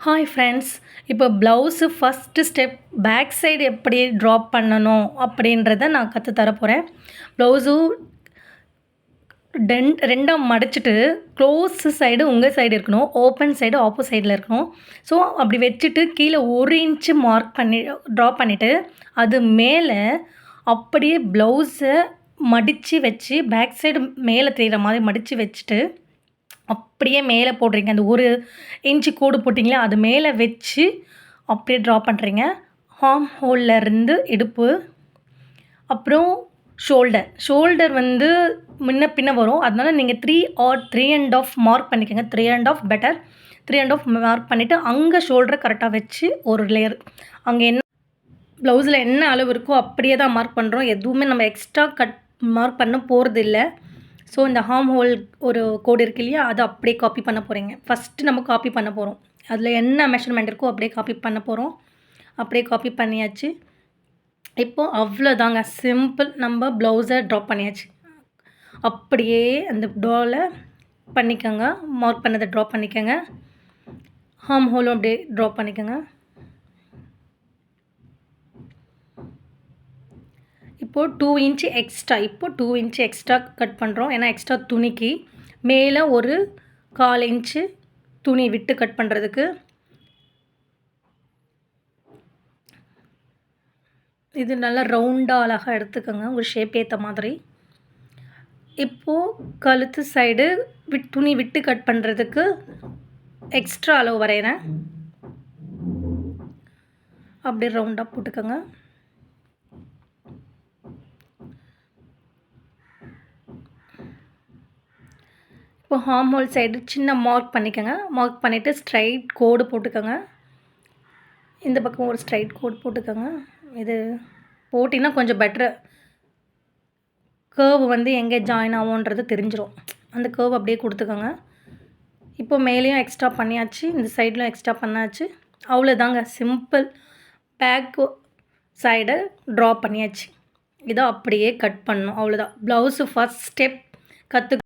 Hi friends, இப்போ blouse first step back side எப்படி drop பண்ணணும் அப்படின்றத நான் கற்று தரப்போகிறேன். ப்ளவுஸு ரெண்டாக மடிச்சுட்டு க்ளோஸு சைடு உங்கள் சைடு இருக்கணும், ஓப்பன் சைடு ஆப்போசைடில் இருக்கணும். ஸோ அப்படி வச்சுட்டு கீழே 1 இன்ச்சு மார்க் பண்ணி ட்ரா பண்ணிவிட்டு அது மேலே அப்படியே ப்ளவுஸை மடித்து வச்சு பேக் சைடு மேலே தெரிகிற மாதிரி மடித்து வச்சுட்டு அப்படியே மேலே போடுறீங்க. அந்த 1 இன்ச்சு கோடு போட்டிங்களா, அது மேலே வச்சு அப்படியே ட்ரா பண்ணுறீங்க. ஆர்ம் ஹோல்லேருந்து இடுப்பு, அப்புறம் ஷோல்டர் வந்து முன்ன பின்ன வரும். அதனால நீங்கள் 3 ஆர் 3 1/2 மார்க் பண்ணிக்கோங்க. 3 1/2 பெட்டர். 3 1/2 மார்க் பண்ணிவிட்டு அங்கே ஷோல்டரை கரெக்டாக வச்சு ஒரு லேயர் அங்கே என்ன ப்ளவுஸில் என்ன அளவு இருக்கோ அப்படியே தான் மார்க் பண்ணுறோம். எதுவுமே நம்ம எக்ஸ்ட்ரா மார்க் பண்ண போகிறதில்ல. ஸோ இந்த ஆர்ம் ஹோல் ஒரு கோடு இருக்கு இல்லையா, அதை அப்படியே காப்பி பண்ண போகிறீங்க. ஃபஸ்ட்டு நம்ம காப்பி பண்ண போகிறோம். அதில் என்ன மெஷர்மெண்ட் இருக்கோ அப்படியே காப்பி பண்ண போகிறோம். அப்படியே காப்பி பண்ணியாச்சு. இப்போது அவ்வளோதாங்க, சிம்பிள். நம்ம ப்ளவுஸை ட்ராப் பண்ணியாச்சு. அப்படியே அந்த டாவில் பண்ணிக்கோங்க. மார்க் பண்ணதை ட்ராப் பண்ணிக்கோங்க. ஆர்ம் ஹோலும் அப்படியே ட்ராப் பண்ணிக்கோங்க. இப்போது 2 இன்ச்சு எக்ஸ்ட்ரா கட் பண்ணுறோம். ஏன்னா எக்ஸ்ட்ரா துணிக்கு மேலே ஒரு 1/4 இன்ச்சு துணி விட்டு கட் பண்ணுறதுக்கு. இது நல்லா ரவுண்டாக அழகாக எடுத்துக்கோங்க, ஒரு ஷேப் ஏற்ற மாதிரி. இப்போது கழுத்து சைடு துணி விட்டு கட் பண்ணுறதுக்கு எக்ஸ்ட்ரா அளவு வரைகிறேன். அப்படியே ரவுண்டாக போட்டுக்கோங்க. இப்போ ஆர்ம் ஹோல் சைடு சின்ன மார்க் பண்ணிக்கோங்க. மார்க் பண்ணிவிட்டு ஸ்ட்ரைட் கோடு போட்டுக்கோங்க. இந்த பக்கம் ஒரு ஸ்ட்ரைட் கோடு போட்டுக்கோங்க. இது போட்டிங்கன்னா கொஞ்சம் பெட்ரு. கர்வ் வந்து எங்கே ஜாயின் ஆகும்ன்றது தெரிஞ்சிடும். அந்த கர்வ் அப்படியே கொடுத்துக்கோங்க. இப்போ மேலேயும் எக்ஸ்ட்ரா பண்ணியாச்சு, இந்த சைட்லையும் எக்ஸ்ட்ரா பண்ணாச்சு. அவ்வளோதாங்க, சிம்பிள். பேக் சைடை ட்ரா பண்ணியாச்சு. இதை அப்படியே கட் பண்ணணும், அவ்வளோதான். Blouse first step